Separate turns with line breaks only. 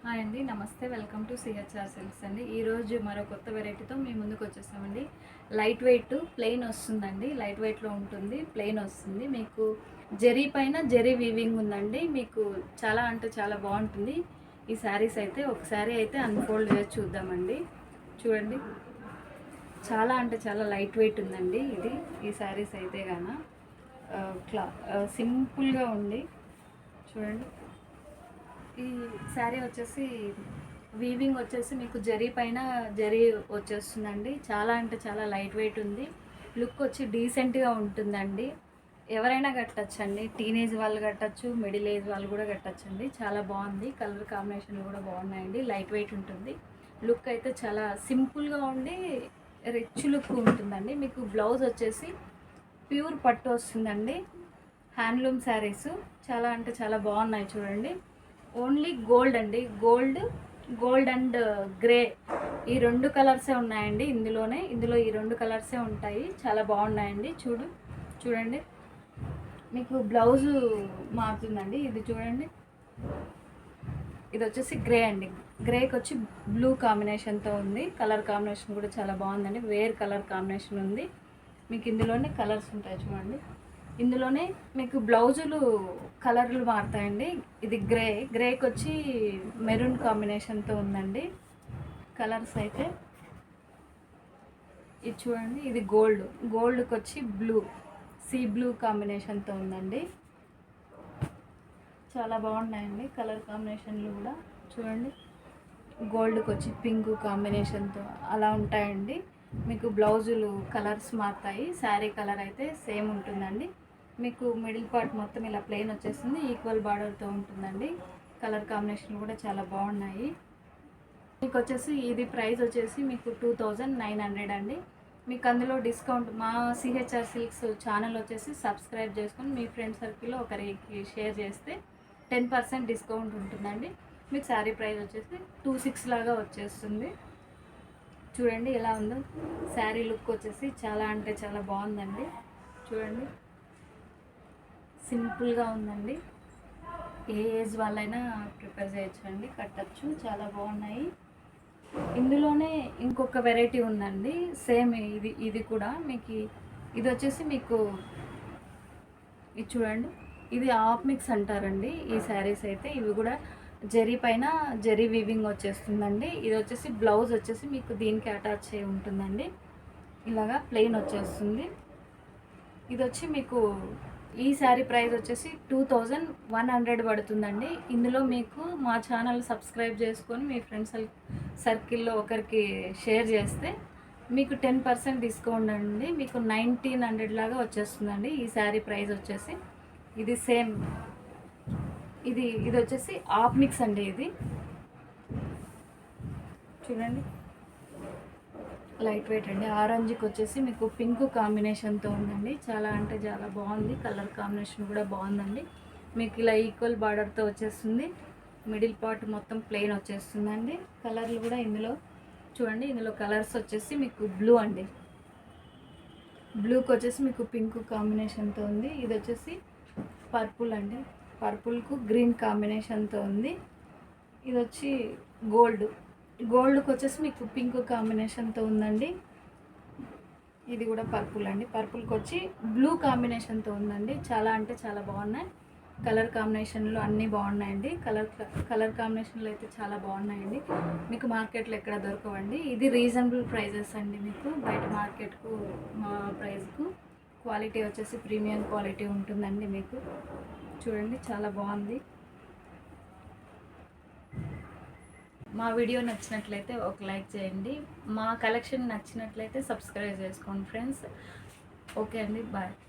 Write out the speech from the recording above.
Hi అండి, నమస్తే. Welcome to CHR silks అండి. ఈరోజు మరో కొత్త వెరైటీతో మీ ముందుకు వచ్చేసామండి. లైట్ వెయిట్ ప్లెయిన్ వస్తుందండి. లైట్ వెయిట్లో ఉంటుంది, ప్లెయిన్ వస్తుంది. మీకు జరీ పైన జరీ వీవింగ్ ఉందండి. మీకు చాలా అంటే చాలా బాగుంటుంది ఈ శారీస్ అయితే. ఒక శారీ అయితే అన్ఫోల్డ్ చేసి చూద్దామండి. చూడండి, చాలా అంటే చాలా లైట్ వెయిట్ ఉందండి ఇది. ఈ శారీస్ అయితే గాన సింపుల్గా ఉండి చూడండి. ఈ శారీ వచ్చేసి వీవింగ్ వచ్చేసి మీకు జరీ పైన జరీ వచ్చేస్తుందండి. చాలా అంటే చాలా లైట్ వెయిట్ ఉంది. లుక్ వచ్చి డీసెంట్గా ఉంటుందండి. ఎవరైనా కట్టచ్చండి. టీనేజ్ వాళ్ళు కట్టచ్చు, మిడిల్ ఏజ్ వాళ్ళు కూడా కట్టచ్చండి. చాలా బాగుంది. కలర్ కాంబినేషన్ కూడా బాగున్నాయండి. లైట్ వెయిట్ ఉంటుంది. లుక్ అయితే చాలా సింపుల్గా ఉండి రిచ్ లుక్ ఉంటుందండి. మీకు బ్లౌజ్ వచ్చేసి ప్యూర్ పట్టు వస్తుందండి. హ్యాండ్లూమ్ శారీస్ చాలా అంటే చాలా బాగున్నాయి చూడండి. ఓన్లీ గోల్డ్ అండి. గోల్డ్ అండ్ గ్రే, ఈ రెండు కలర్సే ఉన్నాయండి ఇందులో ఈ రెండు కలర్సే ఉంటాయి. చాలా బాగున్నాయండి. చూడండి, మీకు బ్లౌజు మారుతుందండి. ఇది చూడండి, ఇది వచ్చేసి గ్రే అండి. గ్రేకి వచ్చి బ్లూ కాంబినేషన్తో ఉంది. కలర్ కాంబినేషన్ కూడా చాలా బాగుందండి. వేర్ కలర్ కాంబినేషన్ ఉంది. మీకు ఇందులోనే కలర్స్ ఉంటాయి చూడండి. ఇందులోనే మీకు బ్లౌజులు కలర్లు మారుతాయండి. ఇది గ్రేకి వచ్చి మెరూన్ కాంబినేషన్తో ఉందండి కలర్స్ అయితే. ఇది చూడండి, ఇది గోల్డ్కి వచ్చి సీ బ్లూ కాంబినేషన్తో ఉందండి. చాలా బాగున్నాయండి కలర్ కాంబినేషన్లు కూడా. చూడండి, గోల్డ్కి వచ్చి పింక్ కాంబినేషన్తో అలా ఉంటాయండి. మీకు బ్లౌజులు కలర్స్ మారుతాయి. శారీ కలర్ అయితే సేమ్ ఉంటుందండి. మీకు మిడిల్ పార్ట్ మొత్తం ఇలా ప్లెయిన్ వచ్చేస్తుంది. ఈక్వల్ బార్డర్తో ఉంటుందండి. కలర్ కాంబినేషన్ కూడా చాలా బాగున్నాయి. మీకు వచ్చేసి ఇది ప్రైస్ వచ్చేసి మీకు 2900 అండి. మీకు అందులో డిస్కౌంట్ మా సిహెచ్ఆర్ సిల్క్స్ ఛానల్ వచ్చేసి సబ్స్క్రైబ్ చేసుకొని మీ ఫ్రెండ్ సర్కిల్లో ఒకరికి షేర్ చేస్తే 10% డిస్కౌంట్ ఉంటుందండి. మీకు శారీ ప్రైస్ వచ్చేసి 26 లాగా వచ్చేస్తుంది. చూడండి ఎలా ఉందో. శారీ లుక్ వచ్చేసి చాలా అంటే చాలా బాగుందండి. చూడండి, సింపుల్గా ఉందండి. ఏ ఏజ్ వాళ్ళైనా ప్రిపేర్ చేయొచ్చు అండి, కట్టచ్చు. చాలా బాగున్నాయి. ఇందులోనే ఇంకొక వెరైటీ ఉందండి. సేమ్ ఇది కూడా మీకు ఇది వచ్చేసి మీకు ఇది చూడండి, ఇది ఆఫ్ మిక్స్ అంటారండి ఈ శారీస్ అయితే. ఇవి కూడా జరీ పైన జరీ వీవింగ్ వచ్చేస్తుందండి. ఇది వచ్చేసి బ్లౌజ్ వచ్చేసి మీకు దీనికి అటాచ్ చేయి ఉంటుందండి. ఇలాగా ప్లెయిన్ వచ్చేస్తుంది. ఇది వచ్చి మీకు ఈ శారీ ప్రైస్ వచ్చేసి 2100 పడుతుందండి. ఇందులో మీకు మా ఛానల్ సబ్స్క్రైబ్ చేసుకొని మీ ఫ్రెండ్స్ సర్కిల్లో ఒకరికి షేర్ చేస్తే మీకు 10% డిస్కౌంట్ అండి. మీకు 1900 లాగా వచ్చేస్తుందండి ఈ శారీ ప్రైస్ వచ్చేసి. ఇది సేమ్ ఇది వచ్చేసి ఆఫ్ మిక్స్ అండి. ఇది చూడండి, లైట్ వెయిట్ అండి. ఆరెంజ్కి వచ్చేసి మీకు పింక్ కాంబినేషన్తో ఉందండి. చాలా అంటే చాలా బాగుంది. కలర్ కాంబినేషన్ కూడా బాగుందండి. మీకు ఇలా ఈక్వల్ బార్డర్తో వచ్చేస్తుంది. మిడిల్ పార్ట్ మొత్తం ప్లెయిన్ వచ్చేస్తుందండి. కలర్లు కూడా ఇందులో చూడండి. ఇందులో కలర్స్ వచ్చేసి మీకు బ్లూ అండి. బ్లూకి వచ్చేసి మీకు పింక్ కాంబినేషన్తో ఉంది. ఇది వచ్చేసి పర్పుల్ అండి. పర్పుల్కు గ్రీన్ కాంబినేషన్తో ఉంది. ఇది వచ్చి గోల్డ్కి వచ్చేసి మీకు పింక్ కాంబినేషన్తో ఉందండి. ఇది కూడా పర్పుల్ అండి. పర్పుల్కి వచ్చి బ్లూ కాంబినేషన్తో ఉందండి. చాలా అంటే చాలా బాగున్నాయి. కలర్ కాంబినేషన్లో అన్నీ బాగున్నాయండి. కలర్ కాంబినేషన్లో అయితే చాలా బాగున్నాయండి. మీకు మార్కెట్లో ఎక్కడ దొరకవండి. ఇది రీజనబుల్ ప్రైజెస్ అండి. మీకు బయట మార్కెట్కు మా ప్రైస్కు క్వాలిటీ వచ్చేసి ప్రీమియం క్వాలిటీ ఉంటుందండి. మీకు చూడండి, చాలా బాగుంది. మా వీడియో నచ్చినట్లయితే ఒక లైక్ చేయండి. మా కలెక్షన్ నచ్చినట్లయితే సబ్స్క్రైబ్ చేసుకోండి ఫ్రెండ్స్. ఓకే అండి, బాయ్.